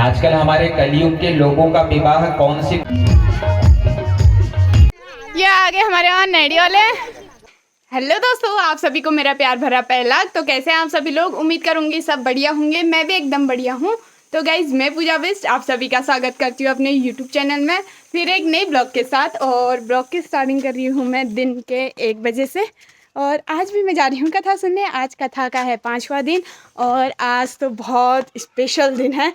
आजकल हमारे कलयुग के लोगों का विवाह कौन सी। ये आगे हमारे वहाँ नैडी वाले। हेलो दोस्तों, आप सभी को मेरा प्यार भरा पहला। तो कैसे हैं आप सभी लोग? उम्मीद करूंगी सब बढ़िया होंगे। मैं भी एकदम बढ़िया हूँ। तो गाइज, मैं पूजा बेस्ट आप सभी का स्वागत करती हूँ अपने यूट्यूब चैनल में फिर एक नई ब्लॉग के साथ। और ब्लॉग की स्टार्टिंग कर रही हूँ मैं दिन के 1 बजे से। और आज भी मैं जा रही हूँ कथा सुनने। आज कथा का है 5वां दिन और आज तो बहुत स्पेशल दिन है।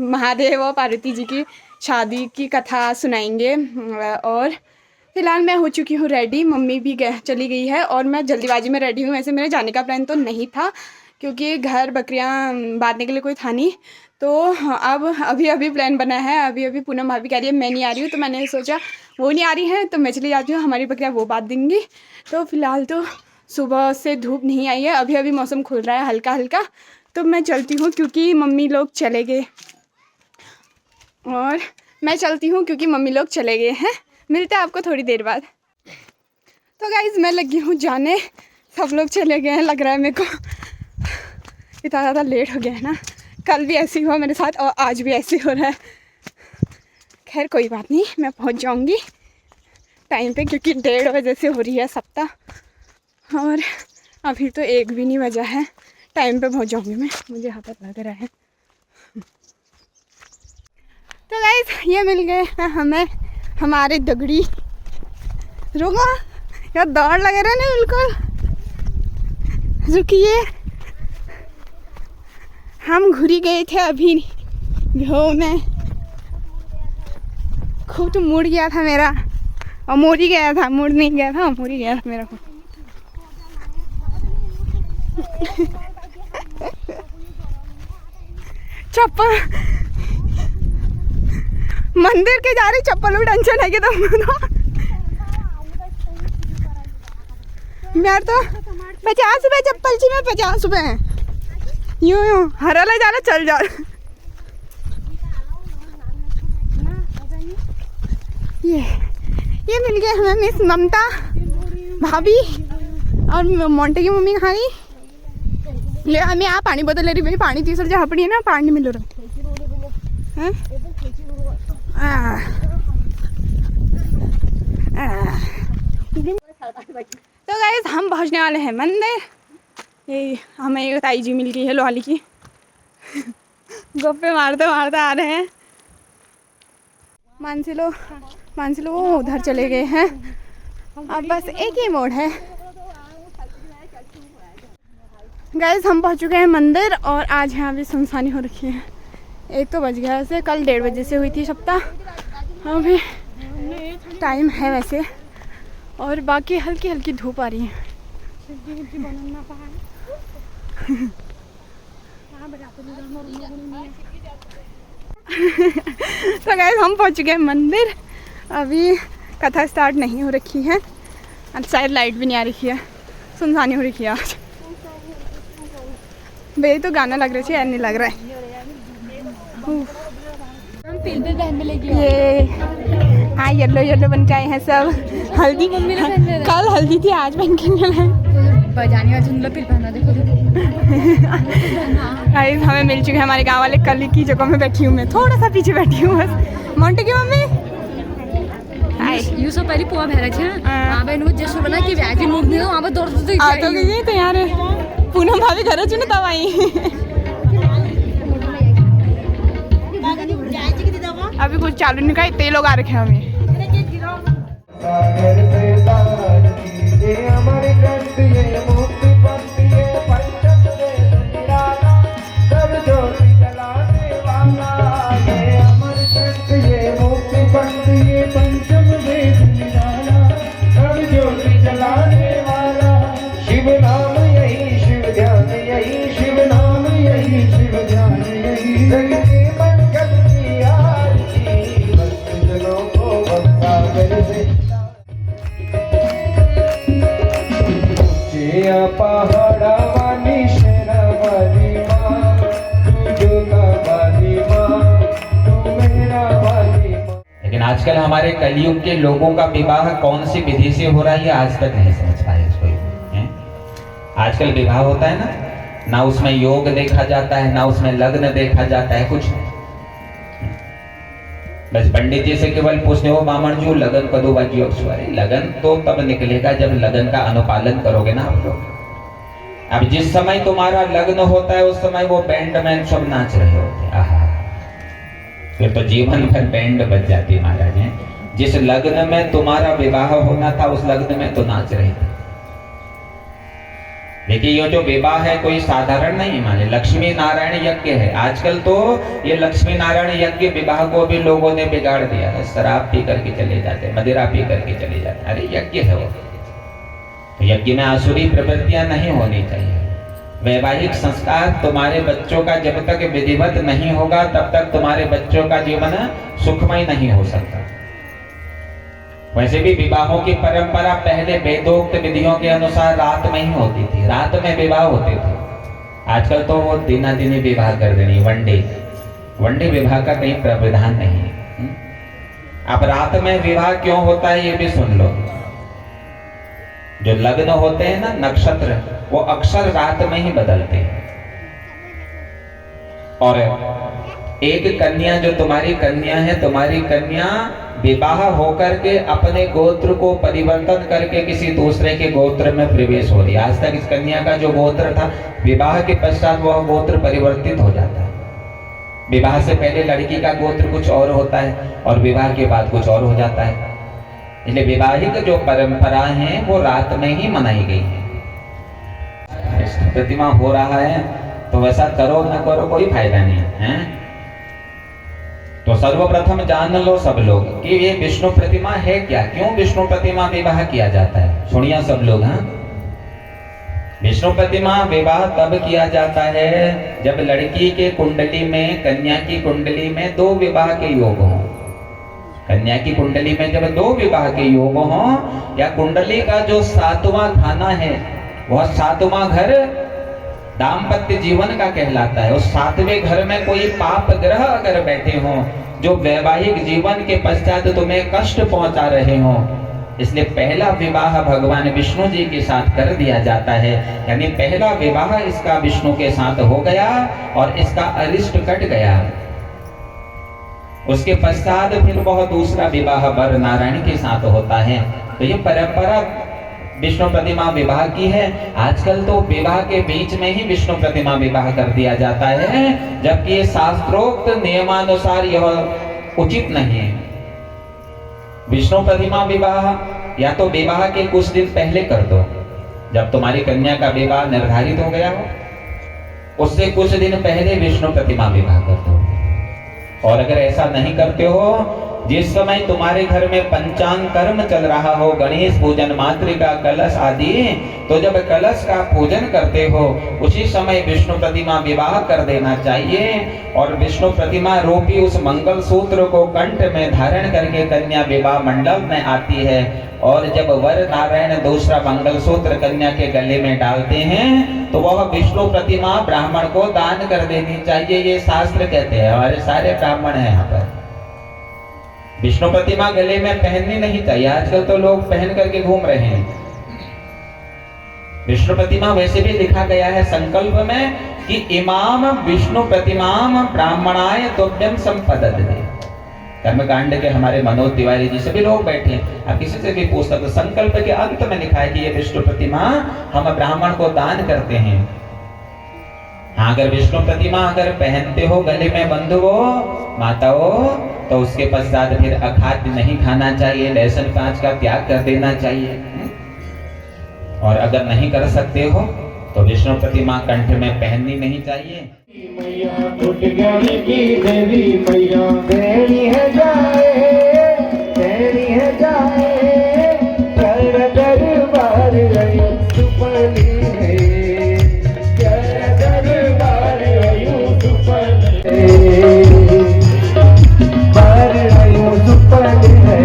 महादेव और पार्वती जी की शादी की कथा सुनाएंगे। और फिलहाल मैं हो चुकी हूँ रेडी। मम्मी भी चली गई है और मैं जल्दीबाजी में रेडी हूँ। वैसे मेरे जाने का प्लान तो नहीं था क्योंकि घर बकरियाँ बांधने के लिए कोई था नहीं। तो अब अभी प्लान बना है। अभी पूनम भाभी कह रही है मैं नहीं आ रही हूँ, तो मैंने सोचा वो नहीं आ रही है तो मैं चली जाती हूँ, हमारी बकरियाँ वो बांध देंगी। तो फिलहाल तो सुबह से धूप नहीं आई है, अभी मौसम खुल रहा है हल्का हल्का। तो मैं चलती हूँ क्योंकि मम्मी लोग चले गए और मैं चलती हूँ क्योंकि मम्मी लोग चले गए हैं। मिलते हैं आपको थोड़ी देर बाद। तो गाइज, मैं लगी हूँ जाने। सब लोग चले गए हैं लग रहा है मेरे को। इतना ज़्यादा लेट हो गया है ना। कल भी ऐसे ही हुआ मेरे साथ और आज भी ऐसे हो रहा है। खैर कोई बात नहीं, मैं पहुँच जाऊँगी टाइम पे क्योंकि 1:30 बजे से हो रही है सप्ताह और अभी तो 1 भी नहीं बजा है। टाइम पे पहुँच जाऊँगी मैं, मुझे यहाँ पर लग रहा है। तो गाइज, ये मिल गए हैं हमें हमारे दगड़ी। रुको यार, दौड़ लगे रहे ना बिल्कुल। रुकिए, हम घुरी गए थे अभी घो में। खूब तो मुड़ गया था मेरा और मुड़ ही गया था, मुड़ नहीं गया था, मुड़ ही गया था मेरा को। चप्पल मंदिर के जा रही, चप्पल भी टेंशन है कि तुम यार। तो 50 रुपये चप्पल जी में 50 रुपये यूं हरा ले जाना चल जा। ये मिल गए हमें मिस ममता भाभी और मोंटे की मम्मी कहाँ गई। ले हमें यहाँ पानी बोतल ले रही भाई। पानी 30 जहाँ पड़ी है ना, पानी मिल रहा है। तो गाइस, हम पहुँचने वाले हैं मंदिर। ये हमें एक ताई जी मिल गई है लोहाली की। गप्पे मारते मारते आ रहे हैं। मानसी लो वो उधर चले गए हैं। अब बस एक ही मोड़ है। गाइस, हम पहुंच चुके हैं मंदिर और आज यहाँ भी सुनसानी हो रखी है। 1 तो बज गया वैसे, कल 1:30 बजे से हुई थी सप्ताह। अभी टाइम है वैसे और बाकी हल्की हल्की धूप आ रही है। तो गाइस, हम पहुंच चुके हैं मंदिर। अभी कथा स्टार्ट नहीं हो रखी है। आज शायद लाइट भी नहीं आ रही है, सुनसानी हो रखी है आज। मेरी तो गाना लग रहा है, नहीं लग रहा है। ये हाँ, येलो बन के आए हैं सब। हल्दी कल हल्दी थी, आज पहन के गाइस, हमें मिल चुके हैं हमारे गांव वाले। कल की जगह में बैठी हूँ मैं, थोड़ा सा पीछे बैठी हूँ बस। मोंटे की मम्मी यूसो पहले पुआ भरा छे वहां पे नु जैसे बना कि व्याजी मुख नहीं वहां पे दौड़ दौड़ आ तो गई तो यार पूनम भाभी घर चुने तब आई। अभी कुछ चालू नहीं, का इतने लोग आ रखे हैं हमें। लेकिन आजकल हमारे कलयुग के लोगों का विवाह कौन सी विधि से हो रहा है, ये आज तक नहीं समझ पाए कोई। आजकल विवाह होता है ना, उसमें योग देखा जाता है, ना उसमें लग्न देखा जाता है, कुछ बस पंडित जी से केवल पूछने हो बामण जी लगन कदो बाजी अरे लगन तो तब निकलेगा जब लगन का अनुपालन करोगे ना आप लोग। अब जिस समय तुम्हारा लग्न होता है उस समय वो बैंड मैन सब नाच रहे होते हैं, आहा फिर तो जीवन भर बैंड बज जाती है महाराज हैं। जिस लग्न में तुम्हारा विवाह होना था उस लग्न में तो नाच रहे थे। देखिए ये जो विवाह है कोई साधारण नहीं माने, लक्ष्मी नारायण यज्ञ है। आजकल तो ये लक्ष्मी नारायण यज्ञ विवाह को भी लोगों ने बिगाड़ दिया है। शराब पी करके चले जाते, मदिरा पी करके चले जाते, अरे यज्ञ है वो। तो यज्ञ में आसुरी प्रवृत्तियां नहीं होनी चाहिए। वैवाहिक संस्कार तुम्हारे बच्चों का जब तक विधिवत नहीं होगा तब तक तुम्हारे बच्चों का जीवन सुखमय नहीं हो सकता। वैसे भी विवाहों की परंपरा पहले वेदोक्त विधियों के अनुसार रात में ही होती थी, रात में विवाह होते थे। आजकल तो वो दिना दिनी विवाह कर देनी, वनडे विवाह का कहीं प्रावधान नहीं है। अब रात में विवाह क्यों होता है ये भी सुन लो। जो लग्न होते हैं ना नक्षत्र, वो अक्सर रात में ही बदलते हैं। और एक कन्या जो तुम्हारी कन्या है, तुम्हारी कन्या विवाह होकर के अपने गोत्र को परिवर्तन करके किसी दूसरे के गोत्र में प्रवेश हो रही है। आज तक इस कन्या का जो गोत्र था विवाह के पश्चात वह गोत्र परिवर्तित हो जाता है। विवाह से पहले लड़की का गोत्र कुछ और होता है और विवाह के बाद कुछ और हो जाता है। इसलिए विवाहिक जो परंपराएं हैं वो रात में ही मनाई गई है। प्रतिमा हो रहा है तो वैसा करो न करो कोई फायदा नहीं है। तो सर्वप्रथम जान लो सब लोग कि ये विष्णु प्रतिमा है क्या, क्यों विष्णु प्रतिमा विवाह किया जाता है। सुनिए सब लोग, हाँ विष्णु प्रतिमा विवाह तब किया जाता है जब लड़की के कुंडली में, कन्या की कुंडली में दो विवाह के योग हों। कन्या की कुंडली में जब दो विवाह के योग हों, या कुंडली का जो 7वां खाना है वह 7वां घर दाम्पत्य जीवन का कहलाता है। उस 7वें घर में कोई पाप ग्रह अगर बैठे हों जो वैवाहिक जीवन के पश्चात तुम्हें कष्ट पहुंचा रहे हों, इसलिए पहला विवाह भगवान विष्णु जी के साथ कर दिया जाता है। यानी पहला विवाह इसका विष्णु के साथ हो गया और इसका अरिष्ट कट गया। उसके पश्चात फिर वह दूसरा विवाह वर नारायण के साथ होता है। तो ये परंपरा विष्णु प्रतिमा विवाह की है। आजकल तो विवाह के बीच में ही विष्णु प्रतिमा विवाह कर दिया जाता है, जबकि ये शास्त्रोक्त नियमानुसार यह उचित नहीं है। विष्णु प्रतिमा विवाह या तो विवाह के कुछ दिन पहले कर दो, जब तुम्हारी कन्या का विवाह निर्धारित हो गया हो उससे कुछ दिन पहले विष्णु प्रतिमा विवाह कर दो। और अगर ऐसा नहीं करते हो, जिस समय तुम्हारे घर में पंचांग कर्म चल रहा हो, गणेश पूजन, मातृका, कलश आदि, तो जब कलश का पूजन करते हो उसी समय विष्णु प्रतिमा विवाह कर देना चाहिए। और विष्णु प्रतिमा रूपी उस मंगल सूत्र को कंठ में धारण करके कन्या विवाह मंडप में आती है। और जब वर नारायण दूसरा मंगल सूत्र कन्या के गले में डालते हैं तो वह विष्णु प्रतिमा ब्राह्मण को दान कर देनी चाहिए। ये शास्त्र कहते हैं, हमारे सारे ब्राह्मण हैं यहाँ पर। विष्णु प्रतिमा गले में पहननी नहीं चाहिए, आजकल तो लोग पहन करके घूम रहे हैं। विष्णु प्रतिमा वैसे भी लिखा गया है संकल्प में कि इमाम विष्णु प्रतिमाम ब्राह्मणाय तुभ्यम संपदते। कर्मकांड के हमारे मनोज तिवारी जी सभी लोग बैठे हैं, आप किसी से भी पूछ सकते। संकल्प के अंत में लिखा है कि ये विष्णु प्रतिमा हम ब्राह्मण को दान करते हैं। हाँ, अगर विष्णु प्रतिमा अगर पहनते हो, गले में बंधुओ माताओं, तो उसके पश्चात फिर अखाद्य नहीं खाना चाहिए, लहसुन प्याज का त्याग कर देना चाहिए। और अगर नहीं कर सकते हो तो विष्णु प्रतिमा कंठ में पहननी नहीं चाहिए। मैया टूट गई की देवी मैया तेरी है जाए, तेरी है जाए, कर दरबार रही सुपली है, कर दरबार रही सुपली है, बार रही सुपली है।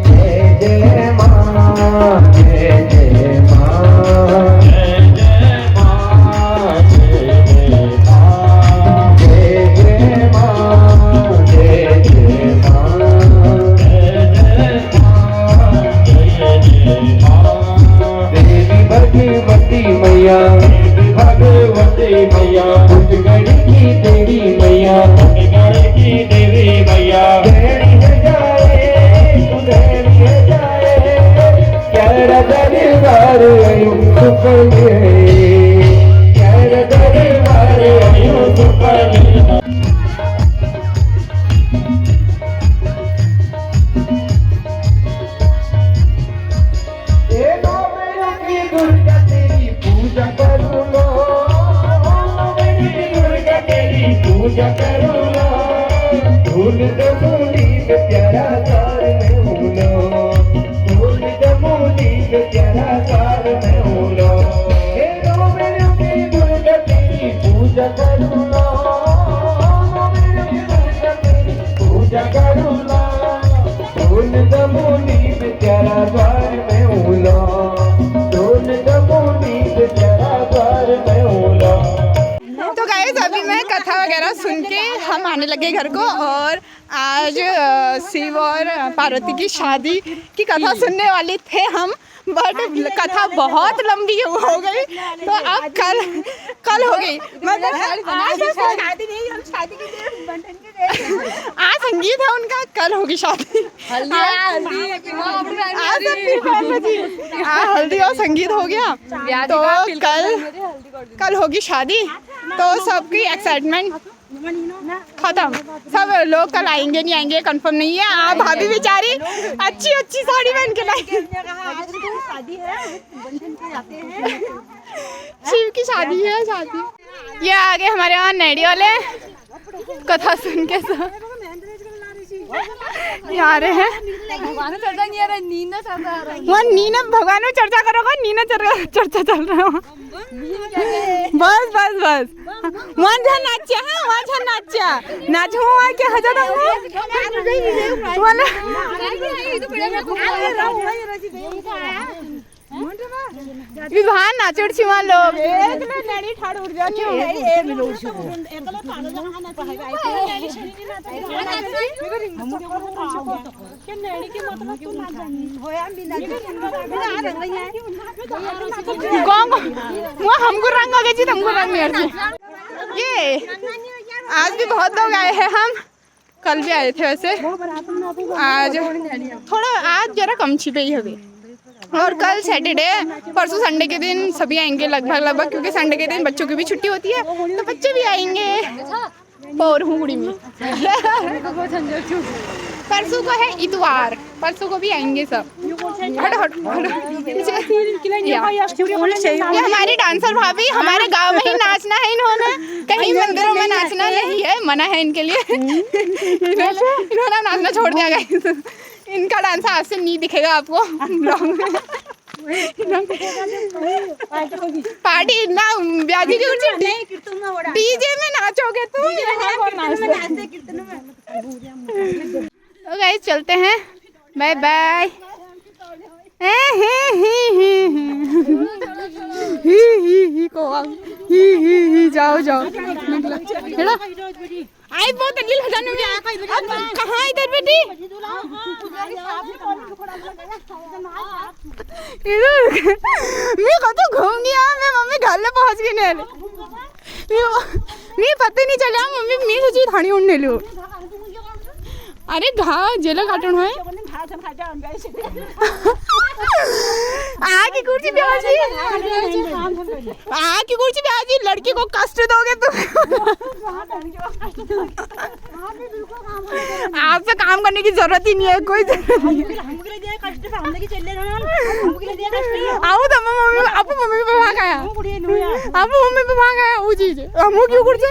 जय जय माँ, जय जय माँ, जय जय माँ, जय जय माँ, जय जय माँ, जय जय माँ, जय जय माँ, जय जय माँ। देवी भगवती मैया, देवी भगवती मैया, टूट गई की देवी मैया, टूट गई की देवी मैया देनी है जाए तू देनी है जाए क्या दरबार आयो सुपले क्या दरबार आयो सुपले दुर्गा तेरी पूजा करूँगा दुर्गा तेरी पूजा करूँगा धूल जमुनी में प्यारा तार में हूँगा धूल जमुनी में प्यारा तार में हूँगा हे दुर्गा तेरी पूजा करूँगा दुर्गा तेरी पूजा करूँगा धूल जमुनी में प्यारा तार में हूँगा तो गाइस अभी मैं कथा वगैरह सुन के हम आने लगे घर को और आज शिव और पार्वती की शादी की कथा सुनने वाले थे हम बट कथा बहुत लंबी हो गई तो अब कल हो गई मतलब आज संगीत है उनका कल होगी शादी हल्दी और संगीत हो गया तो कल होगी शादी तो सबकी एक्साइटमेंट खत्म सब लोग कल आएंगे नहीं आएंगे कंफर्म नहीं है। आप भाभी बेचारी अच्छी साड़ी पहन के लाई शिव की शादी है शादी। ये आगे हमारे वहाँ नेडी वाले कथा सुन के सब यहाँ रहे हैं वहाँ नीना भगवान में चर्चा करोगा नीना चर्चा चल रहा है बस वहाँ जा नाचा है वहाँ जा नाचा नाच हुआ क्या हजार वहाँ नाचोड़ छिवा लोग हमको रंग आ गए हमको रंग ये आज भी बहुत लोग आए हैं हम कल भी आए थे वैसे आज थोड़ा आज जरा कम छिपे ही अभी और कल सैटरडे परसों संडे के दिन सभी आएंगे लगभग क्योंकि संडे के दिन बच्चों की भी छुट्टी होती है तो बच्चे भी आएंगे और हूँ गुड़ी में परसों को है इतवार परसों को भी आएंगे सब ये हमारी डांसर भाभी हमारे गांव में ही नाचना है इन्होंने कहीं मंदिरों में नाचना नहीं है मना है इनके लिए इन्होंने नाचना छोड़ दिया गया इनका डांस आज से नहीं दिखेगा आपको ब्लॉग में पार्टी ना ब्याजी की कुछ डीजे में नाचोगे तो गाइस चलते हैं बाय बाय जाओ आई बहुत अनिल हजान में कहाँ इधर बेटी मैं कतो घूम गया मैं मम्मी घर ले पहुंच गई ने मैं पता नहीं चला मम्मी मैं सोची थानी उड़ने लो अरे घाव जेल काटन है आगे कुर्सी ब्याजी आगे कुर्सी ब्याजी लड़की को कष्ट दोगे तुम आपसे काम करने की जरूरत ही नहीं है कोई जरूरत नहीं आओ तो मम्मी आपको मम्मी पापा खाया आपको मम्मी पापा खाया वो चीज हम क्यों कुर्सी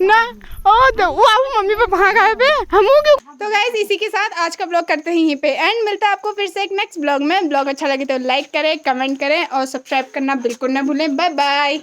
ना ओ तो वो आपको मम्मी पापा खाया पे हम क्यों। तो गाइस इसी के साथ आज का ब्लॉग करते हैं यहीं पे एंड मिलता है आपको फिर से एक नेक्स्ट ब्लॉग में। ब्लॉग अच्छा लगे तो लाइक करें कमेंट करें और सब्सक्राइब करना बिल्कुल ना भूलें। Bye bye.